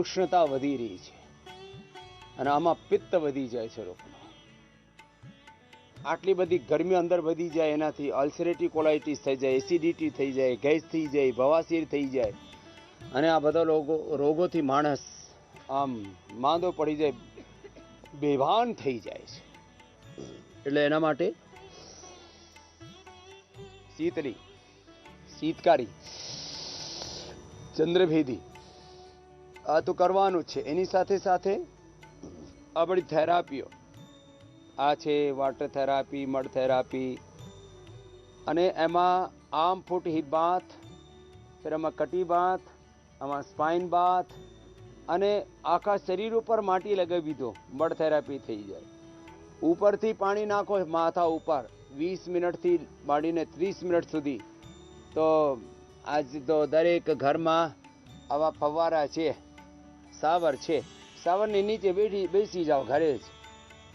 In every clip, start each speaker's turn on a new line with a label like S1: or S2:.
S1: ઉષ્ણતા વધી રહી છે અને આમાં પિત્ત વધી જાય છે રોગનો. આટલી બધી ગરમી અંદર વધી જાય એનાથી અલ્સરેટિવ કોલાઇટિસ થઈ જાય, એસિડિટી થઈ જાય, ગેસ થઈ જાય, બવાસીર થઈ જાય અને આ બધા રોગોથી માણસ આમ માંદો પડી જાય, બેભાન થઈ જાય છે. એટલે એના માટે શીતળી, શીતકારી, ચંદ્રભેદી આ તો કરવાનું જ છે. એની સાથે સાથે આ બધી થેરાપીઓ આ છે, વોટર થેરાપી, મડ થેરાપી, અને એમાં આર્મ ફૂટ હિપ બાથ, फिर એમાં કટી બાથ, આમાં સ્પાઇન બાથ અને આખા શરીર ઉપર માટી લગાવી દો, મડ થેરાપી થઈ જાય. ઉપરથી પાણી નાખો માથા ઉપર 20 મિનિટથી માંડીને 30 મિનિટ સુધી. તો આજ તો દરેક ઘરમાં આવા ફવારા છે, સાવર છે, સાવરની નીચે બેસી જાઓ ઘરે જ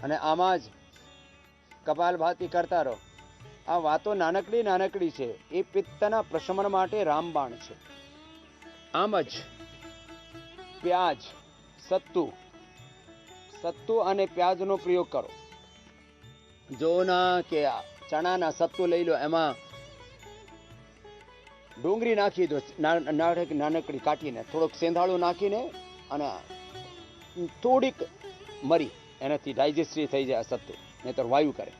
S1: અને આમાં જ કપાલભાતિ કરતા રહો. આ વાતો નાનકડી નાનકડી છે, એ પિત્તના પ્રશમન માટે રામબાણ છે. આમ જ પ્યાજ, સત્તુ અને પ્યાજનો પ્રયોગ કરો. જો ના કે ચણાના સત્તુ લઈ લો, એમાં ડુંગળી નાખી દો નાનકડી કાઢીને, થોડોક સેંધાળું નાખીને અને થોડીક મરી, એનાથી ડાયજેસ્ટિવ થઈ જાય સત્તુ, નહીં તો વાયુ કરે.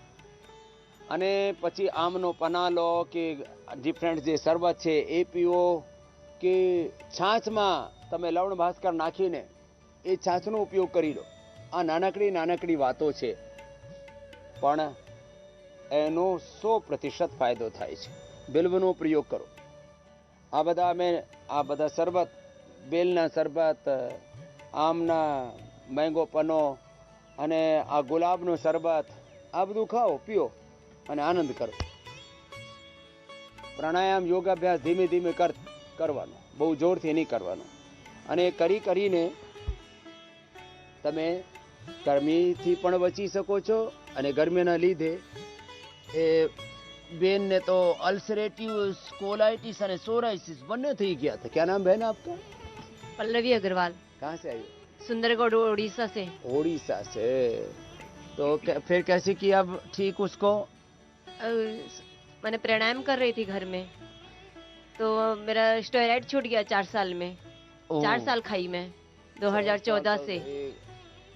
S1: અને પછી આમનો પના લો કે ડિફરન્ટ જે શરબત છે એ પીવો, કે છાછમાં તમે લવણ ભાસ્કર નાખીને એ છાછનો ઉપયોગ કરી લો. આ નાનકડી નાનકડી વાતો છે, પણ એનો 100% ફાયદો થાય છે. બિલ્વનો પ્રયોગ કરો. આ બધા શરબત, બેલના શરબત, આમના મેંગો પનો અને આ ગુલાબનું શરબત, આ બધું ખાઓ, પીઓ અને આનંદ કરો. પ્રાણાયામ, યોગાભ્યાસ ધીમે ધીમે કરવાનો, બહુ જોરથી નહીં કરવાનો. અને કરીને તમે ગરમીથી પણ બચી શકો છો. અને ગરમીના લીધે એ બેનને તો અલ્સરેટિવ કોલાइटिस અને सोराइसिस બંને થઈ ગયા था. क्या नाम बहन आपका?
S2: पल्लवी अग्रवाल.
S1: कहाँ से आई हो?
S2: सुंदरगढ़ उड़ीसा से.
S1: उड़ीसा से. तो फिर कैसे किया ठीक उसको?
S2: मैंने प्राणायाम कर रही थी घर में, तो मेरा स्टेरॉइड छूट गया 4 साल में. 4 साल खाई मैं 2014 से.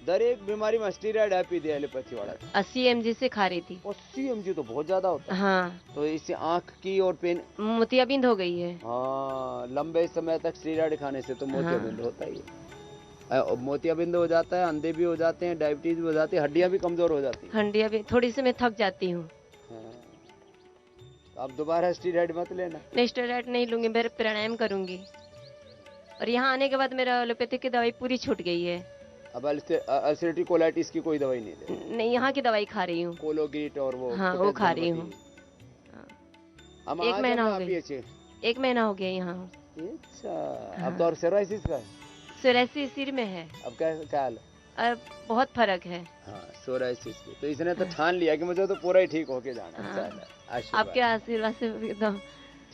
S1: दरेक बीमारी में स्टेरॉइड आपी दे एलोपैथी वाला.
S2: 80 mg से खा रही थी.
S1: 80 mg तो बहुत ज्यादा होता है.
S2: हाँ.
S1: तो इससे आंख की और पेन,
S2: मोतियाबिंद हो गई है.
S1: हाँ, लंबे समय तक स्टेरॉइड खाने से तो मोतियाबिंद होता ही है. मोतियाबिंद हो जाता है, अंधे भी हो जाते हैं, डायबिटीज भी हो जाती है, हड्डियां भी कमजोर हो जाती है.
S2: हड्डियां भी थोड़ी सी मैं थक जाती हूँ.
S1: अब दोबारा स्टेरॉइड मत लेना.
S2: नहीं, स्टेरॉइड नहीं लूंगी, मैं प्राणायाम करूंगी. और यहाँ आने के बाद मेरा एलोपैथिक की दवाई पूरी छूट गई है.
S1: अब अल्सरेटिव कोलाइटिस की कोई दवाई नहीं दे?
S2: नहीं, यहाँ की दवाई खा रही हूँ,
S1: कोलोगेट और वो.
S2: हाँ, वो खा रही हूँ. 1 महीना हो गया. 1 महीना हो गया यहाँ.
S1: अच्छा. अब तो और सोराइसिस का?
S2: सोराइसिस सिर में है.
S1: अब क्या हाल है?
S2: बहुत फर्क है.
S1: हाँ, सोराइसिस की. तो इसने तो ठान लिया कि मुझे तो पूरा ही ठीक होके जाना.
S2: आपके आशीर्वाद से एकदम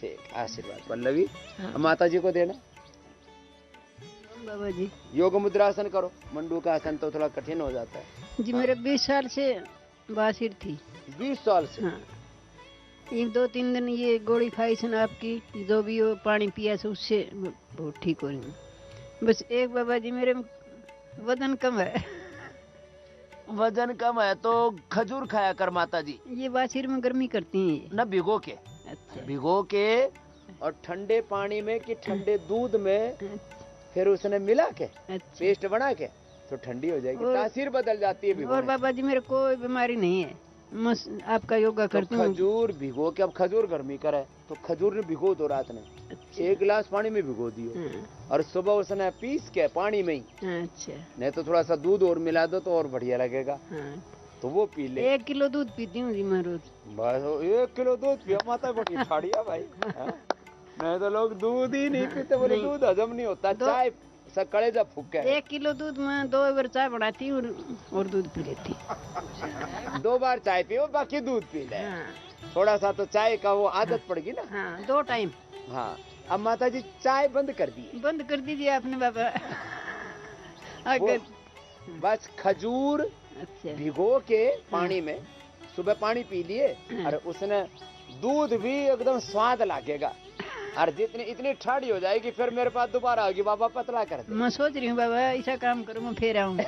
S1: ठीक. आशीर्वाद पल्लवी. माता जी को देना.
S3: बाबा जी,
S1: योग मुद्रासन करो. मंडू का आसन तो थोड़ा कठिन हो जाता है
S3: जी. मेरे 20 साल से बासिर थी.
S1: 20 साल से?
S3: हाँ. 1-2-3 दिन ये गोली खाई थी ना आपकी, जो भी वो पानी पिया से उससे बहुत ठीक हो रही हूँ. बस एक बाबा जी, मेरे वजन कम है.
S1: वजन कम है तो खजूर खाया कर माता जी.
S3: ये बासिर में गर्मी करती हैं
S1: न भिगो के.
S3: अच्छा.
S1: भिगो के और ठंडे पानी में कि ठंडे दूध में फिर उसने मिला के पेस्ट बना के तो ठंडी हो जाएगी, तासीर बदल जाती है.
S3: और बाबा जी मेरे कोई बीमारी नहीं है, आपका योगा करती हूँ.
S1: खजूर भिगो के, अब खजूर गर्मी करे तो खजूर ने भिगो दो रात में. 1 गिलास पानी में भिगो दियो और सुबह उसने पीस के पानी में ही.
S3: अच्छा.
S1: नहीं तो थोड़ा सा दूध और मिला दो तो और बढ़िया लगेगा. तो वो पी ले.
S3: 1 किलो दूध पीती हूँ जी मैं रोज.
S1: बस 1 किलो दूध पियो माता, बड़ी छाड़िया भाई. नहीं तो लोग दूध ही नहीं पीते, बोले दूध हजम नहीं होता. चाय कलेजा फूके.
S3: 1 किलो दूध में 2 बार चाय बनाती हूँ और दूध पी लेती.
S1: 2 बार चाय पियो, बाकी दूध पी ले. थोड़ा सा तो चाय का वो आदत पड़ गई ना.
S3: हाँ, 2 टाइम.
S1: हाँ. अब माता जी चाय बंद कर दी.
S3: बंद कर दीजिए आपने बाबा. अगर
S1: बस खजूर
S3: अच्छा
S1: भिगो के पानी में सुबह पानी पी लिए और उसने दूध भी एकदम स्वाद लागेगा और जितनी इतनी ठाड़ी हो जाएगी फिर मेरे पास दोबारा आएगी, बाबा पतला कर दे।
S3: मैं सोच रही हूँ बाबा ऐसा काम करूँ मैं फिर आऊंगा।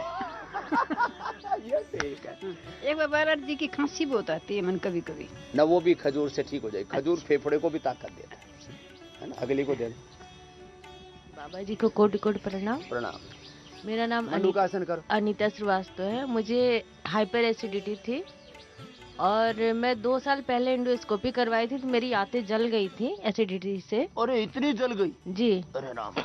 S1: ये ठीक है।
S3: एक बार बारात जी की खांसी बहुत आती है मन कभी कभी
S1: ना, वो भी खजूर से ठीक हो जाएगी। खजूर फेफड़े को भी ताकत देता है ना। अगली को दे दो।
S2: बाबा जी को कोटि कोटि प्रणाम।
S1: प्रणाम।
S2: मेरा नाम
S1: मंडूकासन करो।
S2: अनीता श्रीवास्तव है। मुझे हाइपर एसिडिटी थी और मैं 2 साल पहले एंडोस्कोपी करवाई थी तो मेरी आंतें जल गई थी एसिडिटी से।
S1: अरे इतनी जल गई?
S2: जी।
S1: अरे राम।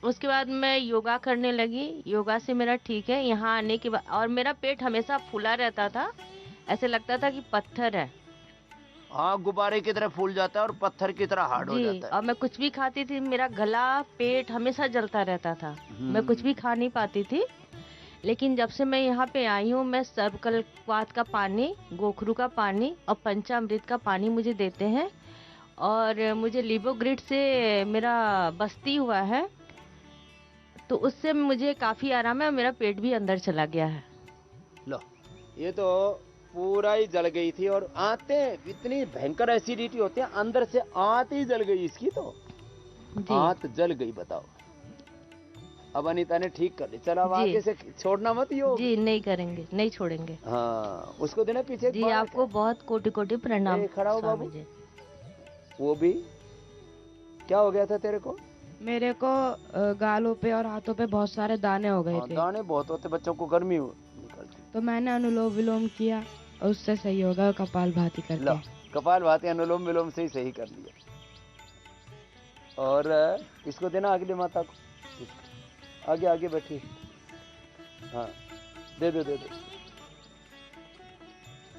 S2: उसके बाद मैं योगा करने लगी, योगा से मेरा ठीक है। यहाँ आने के बाद और मेरा पेट हमेशा फूला रहता था, ऐसे लगता था कि पत्थर है।
S1: हाँ, गुब्बारे की तरह फूल जाता है और पत्थर की तरह हार्ड हो जाता है।
S2: और मैं कुछ भी खाती थी मेरा गला पेट हमेशा जलता रहता था। मैं कुछ भी खा नहीं पाती थी। लेकिन जब से मैं यहाँ पे आई हूँ मैं सर्वकल्पात का पानी, गोखरू का पानी और पंचामृत का पानी मुझे देते हैं और मुझे लिवोग्रिड से मेरा बस्ती हुआ है तो उससे मुझे काफी आराम है और मेरा पेट भी अंदर चला गया है।
S1: लो, ये तो पूरा ही जल गई थी और आंतें इतनी भयंकर एसिडिटी होती है, अंदर से आंत ही जल गई इसकी तो। आंत जल गई, बताओ। अब अनीता ने ठीक कर ली। चलो अब आगे से छोड़ना मत योग।
S2: जी नहीं करेंगे, नहीं छोड़ेंगे।
S1: हाँ, उसको देना पीछे।
S2: जी आपको बहुत कोटि कोटि प्रणाम।
S1: खड़ा हो बाबू। वो भी क्या हो गया था तेरे को?
S4: मेरे को गालों पे और हाथों पे बहुत सारे दाने हो गए थे।
S1: दाने बहुत होते, बच्चों को गर्मी निकलती।
S4: तो मैंने अनुलोम विलोम किया और उससे सही होगा। कपाल भाती करके।
S1: कपाल भाती अनुलोम विलोम से ही सही कर लिया। और इसको देना अगली माता को। आगे आगे बैठी। हाँ, दे दो दे दो।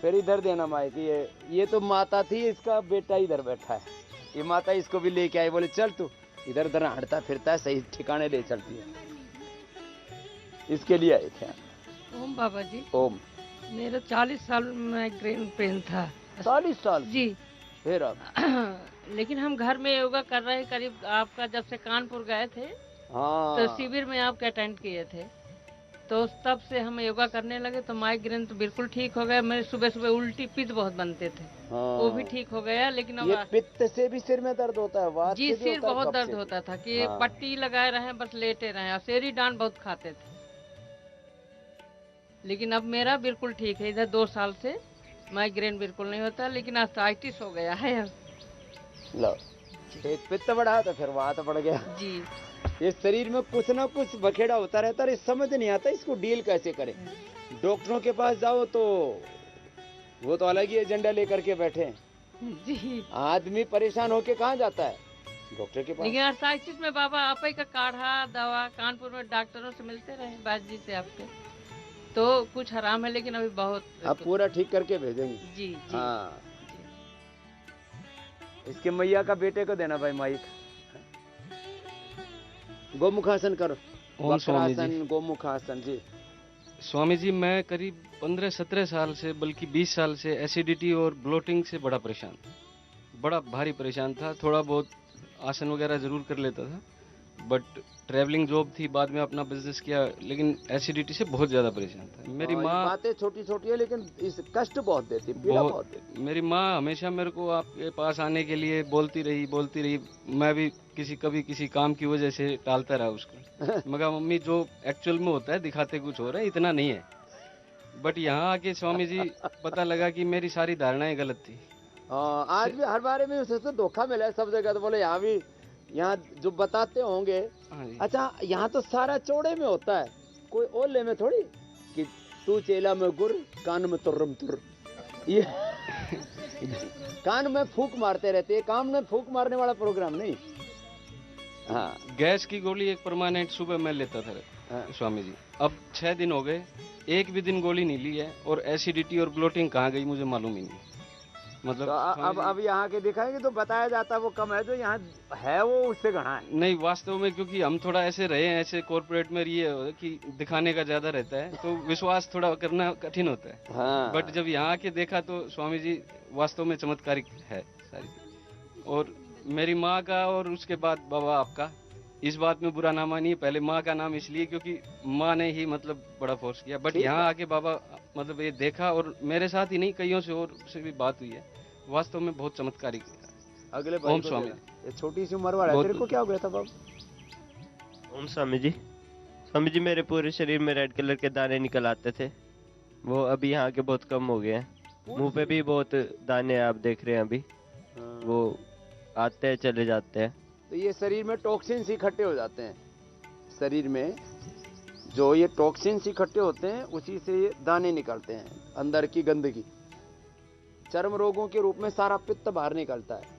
S1: फिर इधर देना माइक। ये तो माता थी, इसका बेटा इधर बैठा है। ये माता इसको भी लेके आई, बोले चल तू इधर उधर हटता फिरता है, सही ठिकाने ले चलती है। इसके लिए आए थे।
S5: ओम बाबा जी।
S1: ओम।
S5: मेरा 40 साल माइग्रेन पेन था।
S1: 40 साल?
S5: जी।
S1: फिर अब
S5: लेकिन हम घर में योगा कर रहे हैं करीब आपका जब से कानपुर गए थे।
S1: हाँ।
S5: तो शिविर में आपके अटेंड किए थे तो तब से हम योगा करने लगे तो माइग्रेन तो बिल्कुल ठीक हो गया। मेरे सुबह सुबह उल्टी पित्त बहुत बनते थे।
S1: हाँ।
S5: वो भी ठीक हो गया। लेकिन अब
S1: ये पित्त से भी सिर में दर्द होता है? वात
S5: जी,
S1: से भी
S5: सिर
S1: होता है,
S5: बहुत
S1: कफ
S5: दर्द
S1: से भी?
S5: होता था कि
S1: हाँ।
S5: पट्टी लगाए रहे बस लेटे रहे और शेरी डांड बहुत खाते थे। लेकिन अब मेरा बिल्कुल ठीक है। इधर 2 साल से माइग्रेन बिल्कुल नहीं होता, लेकिन आर्थराइटिस हो गया है।
S1: लो, एक पित्त बढ़ा तो फिर वात बढ़ गया
S5: जी।
S1: ये शरीर में कुछ ना कुछ बखेड़ा होता रहता है, समझ नहीं आता इसको डील कैसे करें। डॉक्टरों के पास जाओ तो वो तो अलग ही एजेंडा लेकर के बैठे हैं।
S5: जी।
S1: आदमी परेशान होके कहाँ जाता है? डॉक्टर के पास।
S5: लेकिन आर्थराइटिस में बाबा आप ही का काढ़ा दवा कानपुर में डॉक्टरों से मिलते रहे, बात जी से आपके, तो कुछ आराम है। लेकिन अभी बहुत
S1: अब पूरा ठीक करके भेजेंगे।
S5: जी जी।
S1: हाँ। इसके मैया का बेटे को देना भाई माइक। गोमुखासन करो।
S6: ओम स्वामी जी।
S1: वक्रासन, गोमुखासन। जी
S6: स्वामी जी, मैं करीब 15-17 साल से बल्कि 20 साल से एसिडिटी और ब्लोटिंग से बड़ा परेशान, बड़ा भारी परेशान था। थोड़ा बहुत आसन वगैरह जरूर कर लेता था, बट ट्रैवलिंग जॉब थी, बाद में अपना बिजनेस किया, लेकिन एसिडिटी से बहुत ज़्यादा परेशान था। मेरी माँ,
S1: बातें छोटी छोटी है लेकिन इस कष्ट बहुत देती, पीड़ा बहुत देती।
S6: मेरी माँ हमेशा मेरे को आपके पास आने के लिए बोलती रही। मैं भी कभी किसी काम की वजह से टालता रहा उसको। मगर मम्मी जो एक्चुअल में होता है दिखाते कुछ हो रहा है, इतना नहीं है। बट यहाँ आके स्वामी जी पता लगा कि मेरी सारी धारणाएं गलत थी।
S1: आज भी हर बारे में उसे तो धोखा मिला है सब जगह। तो बोले यहाँ भी, यहाँ जो बताते होंगे। अच्छा, यहाँ तो सारा चौड़े में होता है, कोई ओले में थोड़ी कि तू चेला में गुर कान में तुर्रम तुर। ये कान में फूक मारते रहते हैं, कान में फूक मारने वाला प्रोग्राम नहीं। हाँ।
S6: गैस की गोली एक परमानेंट सुबह मैं लेता था।
S1: हाँ।
S6: स्वामी जी, अब 6 दिन हो गए, एक भी दिन गोली नहीं ली है। और एसिडिटी और ब्लोटिंग कहाँ गई मुझे मालूम ही नहीं। मतलब
S1: तो अब यहाँ के दिखाएंगे तो बताया जाता है वो कम है, जो यहाँ है वो उससे घना है।
S6: नहीं, वास्तव में क्योंकि हम थोड़ा ऐसे रहे हैं, ऐसे कॉर्पोरेट में ये कि दिखाने का ज्यादा रहता है, तो विश्वास थोड़ा करना कठिन होता है।
S1: हाँ।
S6: बट जब यहाँ के देखा तो स्वामी जी वास्तव में चमत्कारिक है सारी। और मेरी माँ का और उसके बाद बाबा आपका इस बात में बुरा ना मानिए, पहले माँ का नाम इसलिए क्योंकि माँ ने ही मतलब बड़ा फोर्स किया, बट
S1: ठीक
S6: यहाँ
S1: है।
S6: आके बाबा मतलब ये देखा, और मेरे साथ ही नहीं कईयों से और से भी बात हुई है, वास्तव में बहुत चमत्कारिक है।
S1: अगले भाई
S6: ओम
S1: को
S6: स्वामी।
S1: देना। ये छोटी सी उम्र वाला है,
S6: बहुत-
S1: तेरे को क्या हो गया था बाबू?
S7: ओम स्वामी जी। स्वामी जी, मेरे पूरे शरीर में रेड कलर के दाने निकल आते थे, वो अभी यहाँ के बहुत कम हो गए हैं। मुंह पे भी बहुत दाने आप देख रहे हैं अभी,
S1: हाँ।
S7: वो आते हैं चले जाते हैं।
S1: तो ये शरीर में टॉक्सिन्स इकट्ठे हो जाते हैं, शरीर में जो ये टॉक्सिन्स इकट्ठे होते हैं उसी से ये दाने निकलते हैं, अंदर की गंदगी, चर्म रोगों के रूप में सारा पित्त बाहर निकलता है।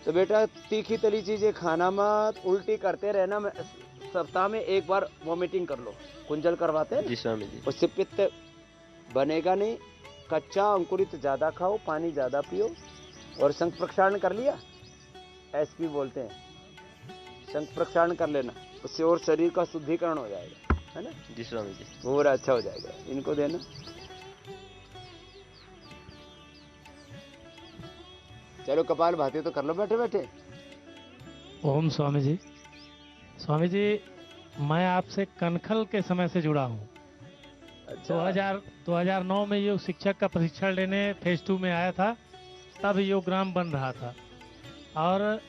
S1: तो बेटा तीखी तली चीजें खाना मत, उल्टी करते रहना, सप्ताह में एक बार वॉमिटिंग कर लो, कुंजल करवाते हैं,
S7: जी स्वामी जी।
S1: उससे पित्त बनेगा नहीं। कच्चा अंकुरित ज्यादा खाओ, पानी ज्यादा पियो, और शंख प्रक्षालन कर लिया, एसपी बोलते हैं, शंख प्रक्षालन कर लेना, उससे और शरीर का शुद्धिकरण हो जाएगा, है ना,
S7: जी स्वामी जी।
S1: पूरा अच्छा हो जाएगा। इनको देना। चलो कपाल भाती तो कर लो बैठे बैठे।
S8: ओम स्वामी जी। स्वामी जी, मैं आपसे कनखल के समय से जुड़ा हूँ।
S1: अच्छा
S8: 2009 में योग शिक्षक का प्रशिक्षण लेने फेज 2 में आया था, तब योगग्राम बन रहा था, और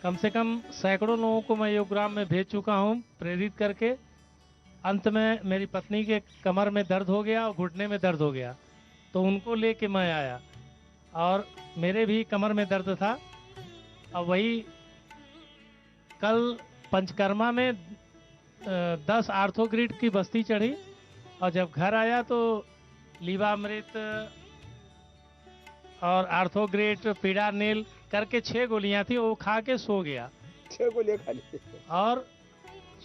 S8: कम से कम सैकड़ों लोगों को मैं योगग्राम में भेज चुका हूँ प्रेरित करके। अंत में मेरी पत्नी के कमर में दर्द हो गया और घुटने में दर्द हो गया, तो उनको लेके मैं आया, और मेरे भी कमर में दर्द था। और वही कल पंचकर्मा में 10 आर्थोग्रिड की बस्ती चढ़ी, और जब घर आया तो लीवामृत और आर्थोग्रेट पीड़ा नील करके 6 गोलियां थी, वो खा के सो गया।
S1: 6 गोलियां खा ली।
S8: और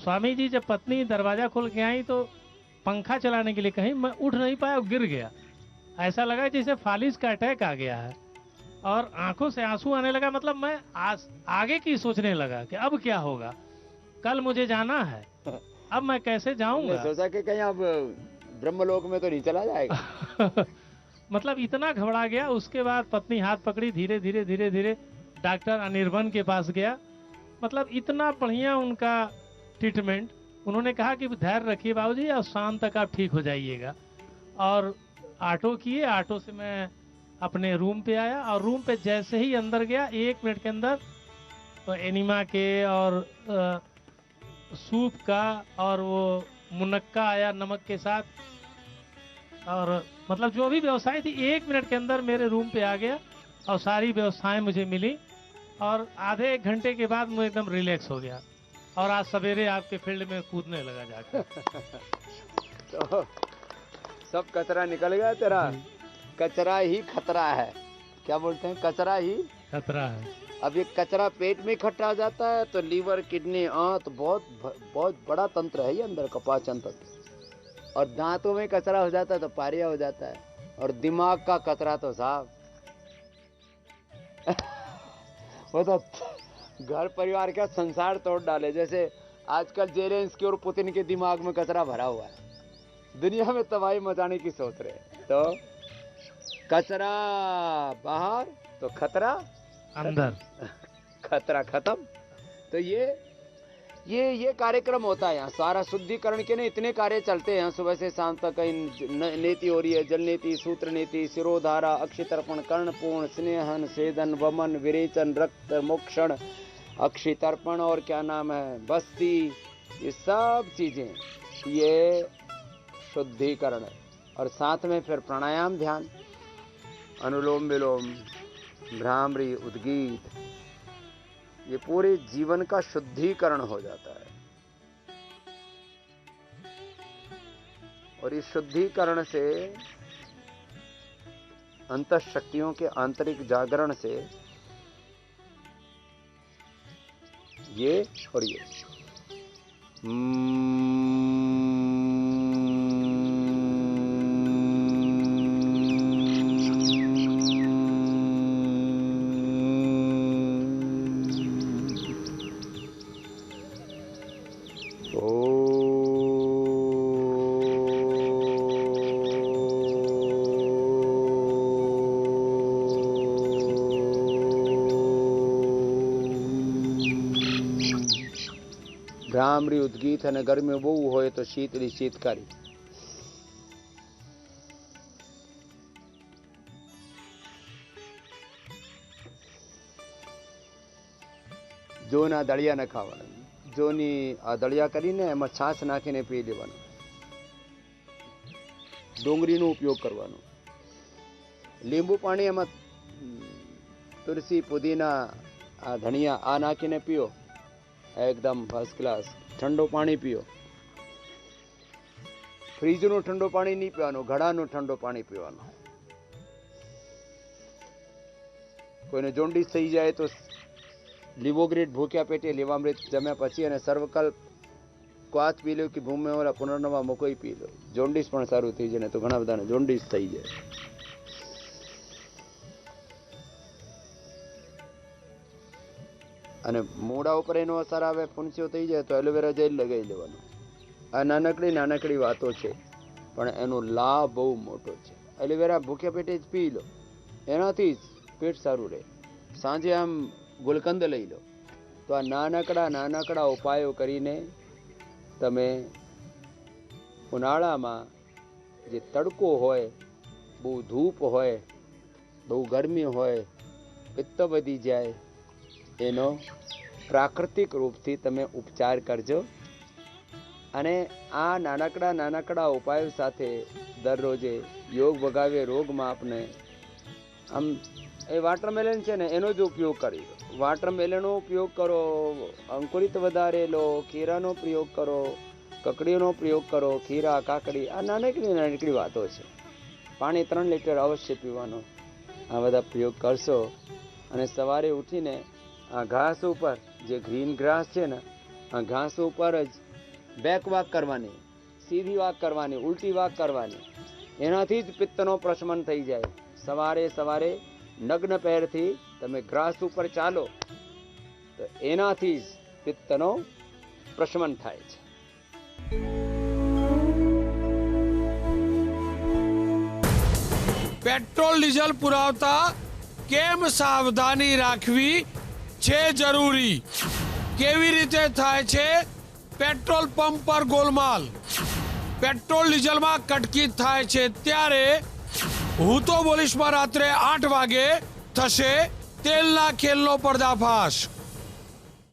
S8: स्वामी जी जब पत्नी दरवाजा खोल के आई तो पंखा चलाने के लिए कहीं, मैं उठ नहीं पाया, गिर गया। ऐसा लगा जैसे फालिस का अटैक आ गया है, और आंखों से आंसू आने लगा। मतलब मैं आगे की सोचने लगा कि अब क्या होगा, कल मुझे जाना है, अब मैं कैसे
S1: हमने
S8: जाऊंगा।
S1: सोचा कि कहीं अब ब्रह्मलोक में तो नहीं चला जाएगा।
S8: मतलब इतना घबरा गया। उसके बाद पत्नी हाथ पकड़ी, धीरे धीरे धीरे धीरे डॉक्टर अनिर्बन के पास गया। मतलब इतना बढ़िया उनका ट्रीटमेंट। उन्होंने कहा कि धैर्य रखिए बाबूजी, और शाम तक आप ठीक हो जाइएगा। और ऑटो किए, ऑटो से मैं अपने रूम पे आया, और रूम पे जैसे ही अंदर गया 1 मिनट के अंदर तो एनिमा के और सूप का और वो मुनक्का आया नमक के साथ, और मतलब जो भी व्यवस्थाएं थी 1 मिनट के अंदर मेरे रूम पे आ गया, और सारी व्यवस्थाएं मुझे मिली, और आधे 1 घंटे के बाद मैं एकदम रिलैक्स हो गया, और आज सवेरे आपके फील्ड में कूदने लगा जाकर।
S1: तो सब कचरा निकल गया तेरा। कचरा ही खतरा है, क्या बोलते हैं, कचरा ही
S8: खतरा है।
S1: अब ये कचरा पेट में इकट्ठा हो जाता है तो लीवर, किडनी, आंत, बहुत बड़ा तंत्र है ये अंदर का, पाचन तंत्र। और दांतों में कचरा हो जाता है तो पारिया हो जाता है, और दिमाग का कचरा तो साहब वो तो घर परिवार का संसार तोड़ डाले। जैसे आजकल जेलेंस्की और पुतिन के दिमाग में कचरा भरा हुआ है, दुनिया में तबाही मचाने की सोच रहे हैं। तो कचरा बाहर तो खतरा
S8: अंदर।
S1: खतरा खत्म। तो ये कार्यक्रम होता है यहाँ, सारा शुद्धिकरण के ने इतने कार्य चलते हैं यहाँ, सुबह से शाम तक। कहीं नीति हो रही है, जल नीति, सूत्र नीति, शिरोधारा, अक्षितर्पण, कर्णपूर्ण, स्नेहन, सेदन, वमन, विरेचन, रक्त मोक्षण, अक्षितर्पण, और क्या नाम है, बस्ती, ये सब चीजें ये शुद्धिकरण है। और साथ में फिर प्राणायाम, ध्यान, अनुलोम विलोम, भ्रामरी, उद्गीत, ये पूरे जीवन का शुद्धिकरण हो जाता है। और इस शुद्धिकरण से, अंतःशक्तियों के आंतरिक जागरण से, ये और ये ભ્રામરી ઉદ્ગીત અને ગરમી બહુ હોય તો શીતળી શીતકારી. જોના દળિયા ન ખાવાના. જોની આ દળિયા કરીને એમાં છાશ નાખીને પી લેવાનું. ડુંગળીનો ઉપયોગ કરવાનો. લીંબુ પાણી એમાં તુલસી પુદીના આ ધનિયા આ નાખીને પીઓ, એકદમ ફર્સ્ટ ક્લાસ. ઠંડુ પાણી પીઓ. ફ્રીજનું ઠંડુ પાણી નહીં પીવાનું, ઘડાનું ઠંડુ પાણી પીવાનું. કોઈને જોન્ડિસ થઈ જાય તો લિવોગ્રેટ ભૂખ્યા પેટે લીવામૃત જમ્યા પછી અને સર્વકલ ક્વાથ પી લો કે ભૂમે ઓલા પુનર્નવા મકોઈ પી લો. જોન્ડિસ પણ સારું થઈ જાય ને તો ઘણા બધાને જોન્ડિસ થઈ જાય. અને મોઢા ઉપર એનો અસર આવે, ફૂંસીઓ થઈ જાય તો એલોવેરા જેલ લગાવી લેવાનું. આ નાનકડી વાતો છે પણ એનો લાભ બહુ મોટો છે. એલોવેરા ભૂખ્યા પેટે જ પી લો, એનાથી જ પેટ સારું રહે. સાંજે આમ ગુલકંદ લઈ લો. તો આ નાનકડા ઉપાયો કરીને તમે ઉનાળામાં જે તડકો હોય, બહુ ધૂપ હોય, બહુ ગરમી હોય, પિત્ત વધી જાય, એનો પ્રાકૃતિક રૂપથી તમે ઉપચાર કરજો. અને આ નાનકડા ઉપાયો સાથે દરરોજે યોગ ભગાવે રોગમાં આપને આમ એ વોટરમેલન છે ને એનો જ ઉપયોગ કરી લો. વોટરમેલનનો ઉપયોગ કરો, અંકુરિત વધારે લો, ખીરાનો પ્રયોગ કરો, કકડીનો પ્રયોગ કરો, ખીરા કાકડી આ નાનકડી વાતો છે. પાણી 3 લીટર અવશ્ય પીવાનો. આ બધા પ્રયોગ કરશો અને સવારે ઉઠીને આ ઘાસ ઉપર જે ગ્રીન ગ્રાસ છે ને આ ઘાસ ઉપર જ બેક વાક કરવાની, સીધી વાક કરવાની, ઉલટી વાક કરવાની. એનાથી જ પિત્તનો પ્રશમન થઈ જાય. સવારે નગ્ન પહેરથી તમે ગ્રાસ ઉપર ચાલો તો એનાથી જ પિત્તનો પ્રશમન થાય છે.
S9: પેટ્રોલ ડીઝલ પુરાવતા કેમ સાવધાની રાખવી છે જરૂરી? કેવી રીતે થાય છે પેટ્રોલ પંપ પર ગોલમાલ? પેટ્રોલ ડીઝલમાં કટકી થાય છે ત્યારે હું તો બોલીશમાં રાત્રે 8 વાગે થશે તેલના ખેલનો પર્દાફાશ.